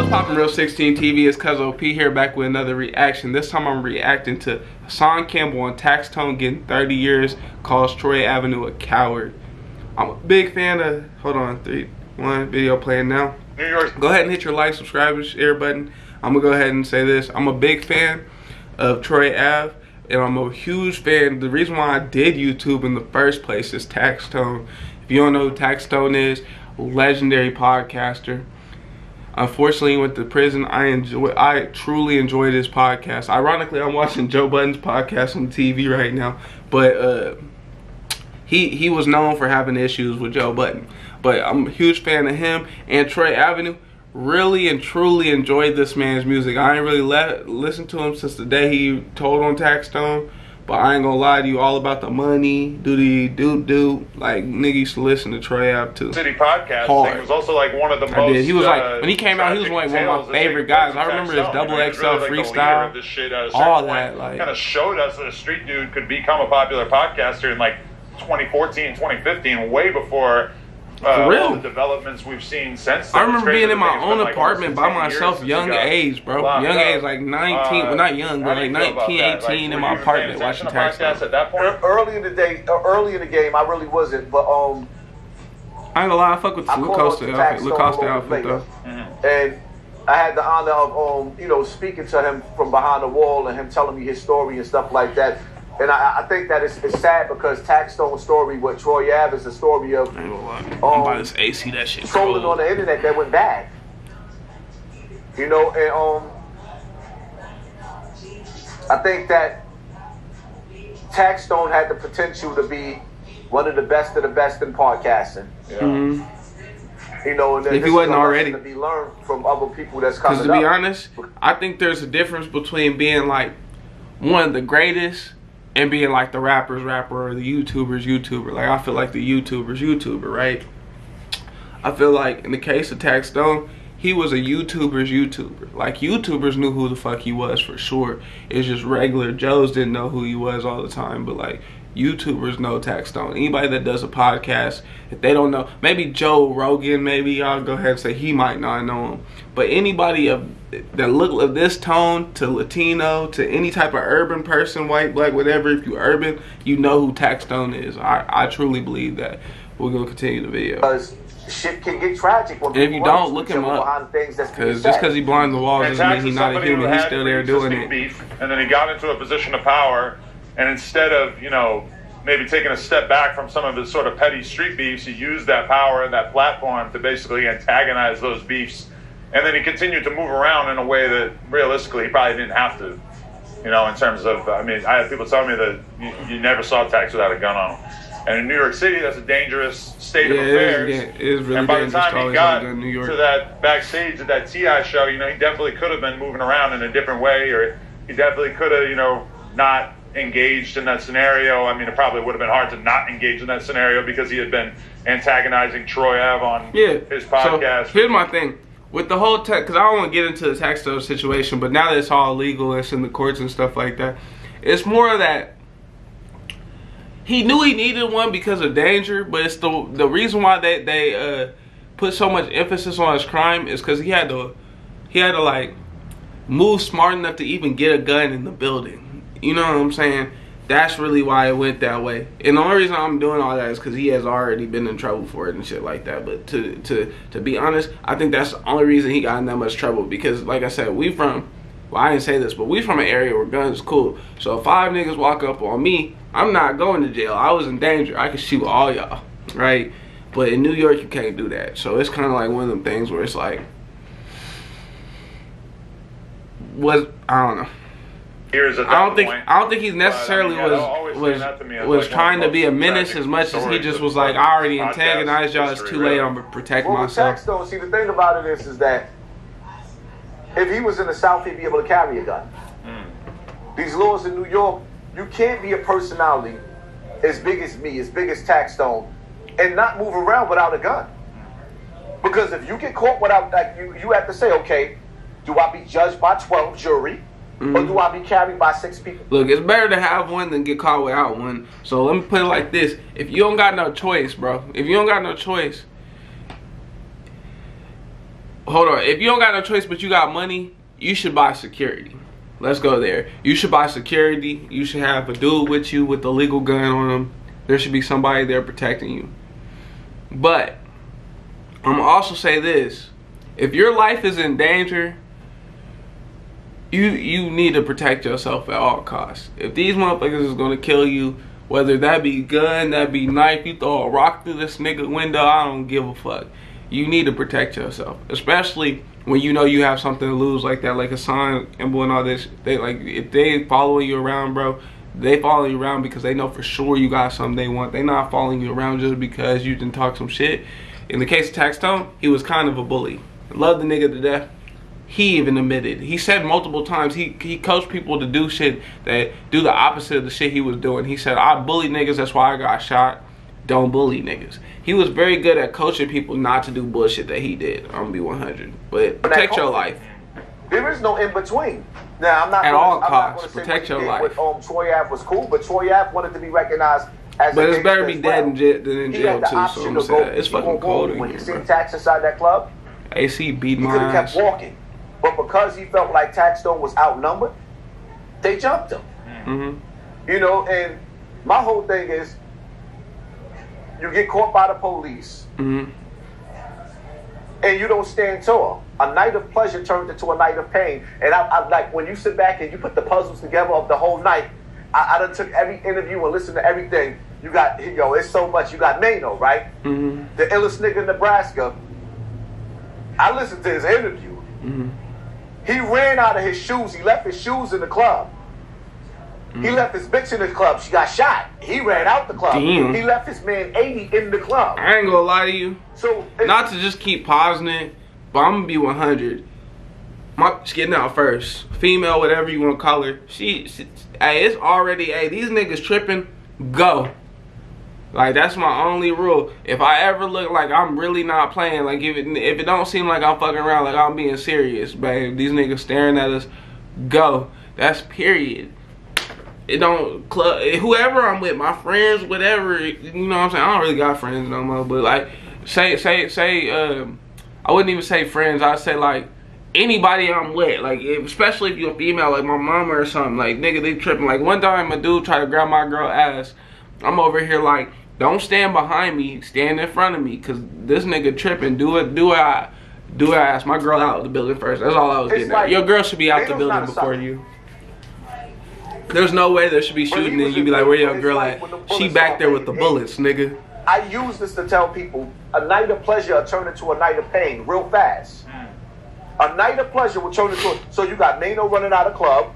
What's poppin' Real 16 TV? It's Cuz OP here, back with another reaction. This time I'm reacting to Hassan Campbell and Tax Tone getting 30 years, calls Troy Avenue a coward. I'm a big fan of, hold on, 3, 1, video playing now. New York. Go ahead and hit your like, subscribe, and share button. I'm gonna go ahead and say this. I'm a big fan of Troy Ave, and I'm a huge fan. The reason why I did YouTube in the first place is Tax Tone. If you don't know who Tax Tone is, legendary podcaster. Unfortunately, he went to prison. I truly enjoy this podcast. Ironically, I'm watching Joe Budden's podcast on TV right now, but he was known for having issues with Joe Budden. But I'm a huge fan of him and Troy Avenue. Really and truly enjoyed this man's music. I ain't really listened to him since the day he told on Tax Tone. But I ain't gonna lie to you, all about the money, do. Like, nigga used to listen to Troy Ave too. City podcast thing was also like one of the most. I did. He was like, when he came out, he was like one of my favorite guys. I remember his double XL freestyle, all that. Like, kind of showed us that a street dude could become a popular podcaster in like 2014, 2015, way before all the developments we've seen since then. I remember being in my own apartment by myself, young age, bro. Young age, like 19, well not young, but like 19, 18 in my apartment watching Tax Tone. At that point? Early in the game, I really wasn't, but I ain't gonna lie, I fuck with the Lacoste outfit though. And I had the honor of you know, speaking to him from behind the wall and him telling me his story and stuff like that. And I think that it's sad because Tax Stone's story with Troy Ave is the story of I ain't gonna lie. I'm by this AC, that shit trolling on the internet that went bad. You know, and I think that Tax Stone had the potential to be one of the best in podcasting. Yeah. You know, and if he wasn't already to be learned from other people that's coming up. Because to be honest, I think there's a difference between being like one of the greatest and being like the rapper's rapper or the YouTuber's YouTuber. Like, I feel like the YouTuber's YouTuber, right? I feel like in the case of Tax Stone, he was a YouTuber's YouTuber. Like, YouTubers knew who the fuck he was for sure. It's just regular Joes didn't know who he was all the time. But like, YouTubers know Tax Stone. Anybody that does a podcast, if they don't know, maybe Joe Rogan, maybe y'all go ahead and say he might not know him. But anybody that look of this tone to Latino to any type of urban person, white, black, whatever, if you urban, you know who Tax Stone is. I truly believe that. We're gonna continue the video. Because shit can get tragic when if you don't, look him up. Because just because he blinds the walls doesn't mean he's not a human. He's still there doing it. Beef, and then he got into a position of power. And instead of, you know, maybe taking a step back from some of his sort of petty street beefs, he used that power and that platform to basically antagonize those beefs. And then he continued to move around in a way that realistically he probably didn't have to. You know, in terms of, I mean, I had people tell me that you never saw Tax without a gun on him. And in New York City, that's a dangerous state of affairs. It is really and by the time he got in New York. to that backstage at that T.I. show, you know, he definitely could have been moving around in a different way, or he definitely could have, you know, not engaged in that scenario. I mean, it probably would have been hard to not engage in that scenario because he had been antagonizing Troy Ave on his podcast. So here's my thing with the whole because I don't want to get into the Tax Stone situation, but now that it's all legal, it's in the courts and stuff like that. It's more of that he knew he needed one because of danger, but it's the reason why they put so much emphasis on his crime is because he had to like move smart enough to even get a gun in the building. You know what I'm saying? That's really why it went that way. And the only reason I'm doing all that is because he has already been in trouble for it and shit like that. But to be honest, I think that's the only reason he got in that much trouble. Because like I said, well, I didn't say this, but we from an area where guns is cool. So if 5 niggas walk up on me, I'm not going to jail. I was in danger. I could shoot all y'all, right? But in New York, you can't do that. So it's kind of like one of them things where it's like, I don't know. I don't think he necessarily was trying to be a menace as much as he just was like, I already antagonized y'all, it's too late, I'm gonna protect myself. Tax, see, the thing about it is that if he was in the South, he'd be able to carry a gun. These laws in New York, you can't be a personality as big as me, as big as Tax Stone, and not move around without a gun. Because if you get caught without, like, you have to say, okay, do I be judged by 12 jury? Or do I be carried by 6 people? Look, it's better to have one than get caught without one. So let me put it like this. If you don't got no choice, bro. If you don't got no choice, hold on. If you don't got no choice but you got money, you should buy security. Let's go there. You should buy security. You should have a dude with you with a legal gun on him. There should be somebody there protecting you. But I'm gonna also say this: if your life is in danger, you need to protect yourself at all costs. If these motherfuckers is gonna kill you, whether that be gun, that be knife, you throw a rock through this nigga window, I don't give a fuck. You need to protect yourself, especially when you know you have something to lose like that, like a sign and all this. They like, if they following you around, bro, they follow you around because they know for sure you got something they want. They not following you around just because you didn't talk some shit. In the case of Taxstone, he was kind of a bully. Loved the nigga to death. He even admitted. He said multiple times he coached people to do shit that do the opposite of the shit he was doing. He said, I bully niggas, that's why I got shot. Don't bully niggas. He was very good at coaching people not to do bullshit that he did. I'm gonna be 100. But protect your life. There is no in between. Now I'm not at gonna, all I'm costs. Not Protect your life. With, Troy Ave was cool, but Troy Ave wanted to be recognized as. But it's better be dead than in jail too. So I'm saying it's fucking cold in when here, you see bro. Tax inside that club, AC beat my ass. He could have kept walking, but because he felt like Taxstone was outnumbered, they jumped him. Mm-hmm. You know, and my whole thing is, you get caught by the police, mm-hmm. and you don't stand tall. A night of pleasure turned into a night of pain. And I like when you sit back and you put the puzzles together of the whole night. I done took every interview and listened to everything. You got, it's so much. You got Mano, right? Mm-hmm. The illest nigga in Nebraska. I listened to his interview. Mm-hmm. He ran out of his shoes. He left his shoes in the club. He left his bitch in the club. She got shot. He ran out the club. Damn. He left his man 80 in the club. I ain't gonna lie to you. So not to just keep pausing it, but I'm gonna be 100. She's getting out first. Female, whatever you wanna call her. She hey, it's already, hey, these niggas tripping, go. Like, that's my only rule. If I ever look like I'm really not playing, like if it don't seem like I'm fucking around, like I'm being serious, babe, these niggas staring at us, go. That's period. It don't whoever I'm with, my friends, whatever, you know what I'm saying? I don't really got friends no more, but like say I wouldn't even say friends, I'd say like anybody I'm with, like especially if you're a female, like my mama or something, like nigga, they tripping. Like one time a dude tried to grab my girl ass. I'm over here like, don't stand behind me, stand in front of me, cause this nigga tripping. Do I ask my girl out of the building first? That's all I was getting at. Your girl should be out the building before you. There's no way there should be shooting and you be like, where your girl at? She back there with the bullets, nigga. I use this to tell people, a night of pleasure will turn into a night of pain real fast. A night of pleasure will turn into so you got Mano running out of club.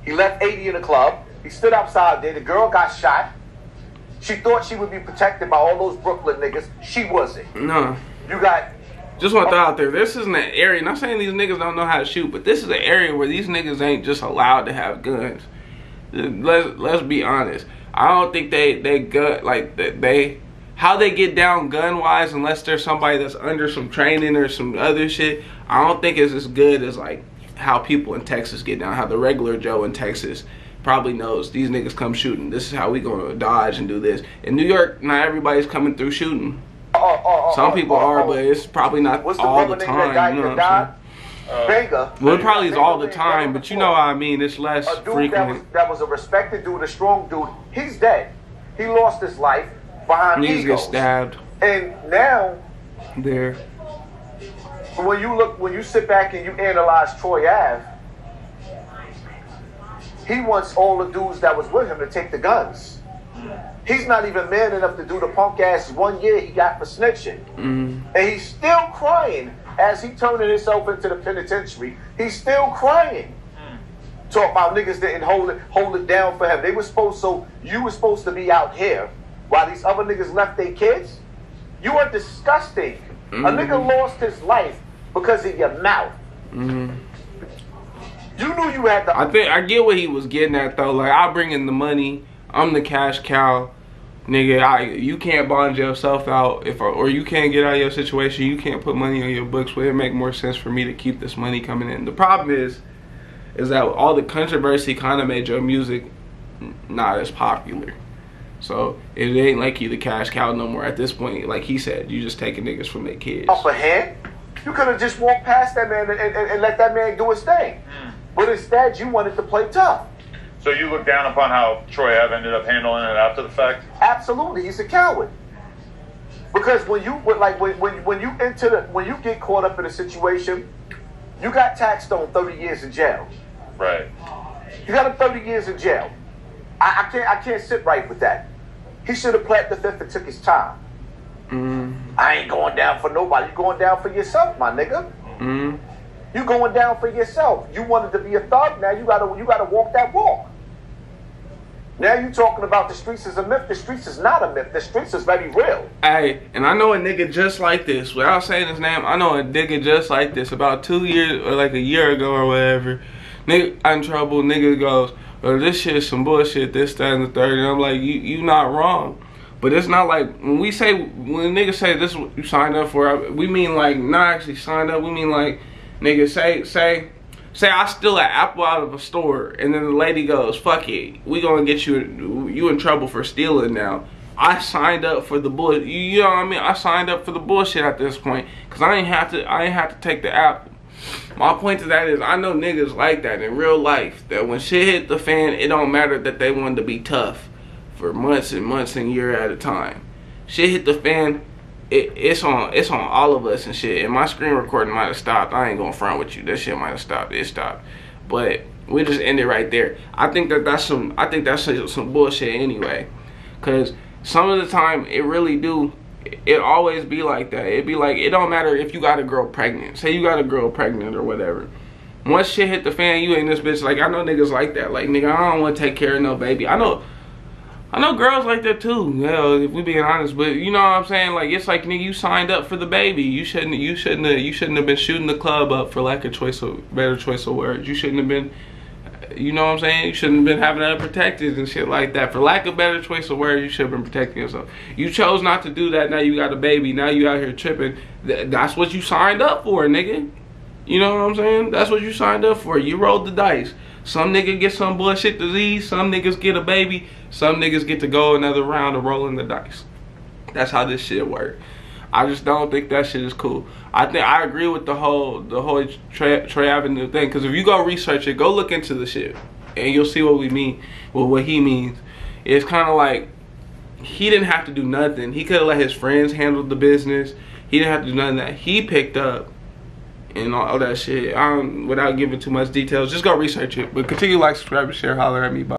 He left 80 in the club. He stood outside there. The girl got shot. She thought she would be protected by all those Brooklyn niggas. She wasn't. No. You got... Just want to throw out there, this isn't an area, not saying these niggas don't know how to shoot, but this is an area where these niggas ain't just allowed to have guns. Let's be honest. I don't think how they get down gun wise, unless there's somebody that's under some training or some other shit, I don't think it's as good as like how people in Texas get down, how the regular Joe in Texas probably knows these niggas come shooting. This is how we gonna dodge and do this. In New York, not everybody's coming through shooting. Some people are, but it's probably not all the time. You know what I'm saying? Well, it probably is all the time, but you know what I mean. It's less frequent. That was a respected dude, a strong dude. He's dead. He lost his life behind egos. Niggas get stabbed. And now, there. When you sit back and you analyze Troy Ave, he wants all the dudes that was with him to take the guns. He's not even man enough to do the punk ass 1 year he got for snitching. And he's still crying as he turning himself into the penitentiary. He's still crying. Talk about niggas didn't hold it down for him. You were supposed to be out here while these other niggas left their kids. You are disgusting. A nigga lost his life because of your mouth. You knew you had the... I get what he was getting at though. Like, I bring in the money. I'm the cash cow, nigga. You can't bond yourself out or you can't get out of your situation. You can't put money on your books. Would it make more sense for me to keep this money coming in? The problem is that all the controversy kind of made your music not as popular. So it ain't like you the cash cow no more at this point. Like he said, you just taking niggas from their kids. Off a hand? You could have just walked past that man and let that man do his thing. But instead, you wanted to play tough. So you look down upon how Troy Ave ended up handling it after the fact? Absolutely, he's a coward. Because when you when you get caught up in a situation, you got taxed on 30 years in jail. Right. You got him 30 years in jail. I can't sit right with that. He should have pled the fifth and took his time. I ain't going down for nobody. You going down for yourself, my nigga. You going down for yourself. You wanted to be a thug. Now you gotta walk that walk. Now you talking about the streets is a myth. The streets is not a myth. The streets is very real. Hey, and I know a nigga just like this. Without saying his name, I know a nigga just like this. About 2 years or like a year ago or whatever, nigga got in trouble. Nigga goes, "Oh, this shit is some bullshit. This, that, and the third." And I'm like, you not wrong. But it's not like when niggas say this is what you signed up for, we mean like not actually signed up. We mean like niggas say I steal an apple out of a store, and then the lady goes, "Fuck it, we gonna get you in trouble for stealing now." I signed up for the bullshit. You know what I mean? I signed up for the bullshit at this point, cause I ain't have to take the apple. My point to that is, I know niggas like that in real life. That when shit hit the fan, it don't matter that they wanted to be tough for months and months and years at a time. Shit hit the fan. It's on all of us and shit. And my screen recording might have stopped. I ain't gonna front with you. That shit might have stopped. It stopped. But we just end it right there. I think that's some bullshit anyway. Cause some of the time it always be like that. It be like, it don't matter if you got a girl pregnant. Say you got a girl pregnant or whatever. Once shit hit the fan, you ain't this bitch. Like, I know niggas like that. Like, nigga, I don't want to take care of no baby. I know girls like that too, you know, if we being honest. But you know what I'm saying? Like, it's like, nigga, you signed up for the baby. You shouldn't have been shooting the club up for lack of better choice of words. You shouldn't have been, you know what I'm saying? You shouldn't have been having unprotected and shit like that. For lack of better choice of words, you should have been protecting yourself. You chose not to do that. Now you got a baby. Now you out here tripping. That's what you signed up for, nigga. You know what I'm saying? That's what you signed up for. You rolled the dice. Some nigga get some bullshit disease. Some niggas get a baby. Some niggas get to go another round of rolling the dice. That's how this shit works. I just don't think that shit is cool. I agree with the whole Trey Avenue thing. Because if you go research it, go look into the shit, and you'll see what we mean. Well, what he means. It's kind of like he didn't have to do nothing. He could have let his friends handle the business. He didn't have to do nothing that he picked up. And all that shit. Without giving too much details, just go research it. But continue to like, subscribe, and share. Holler at me. Bye.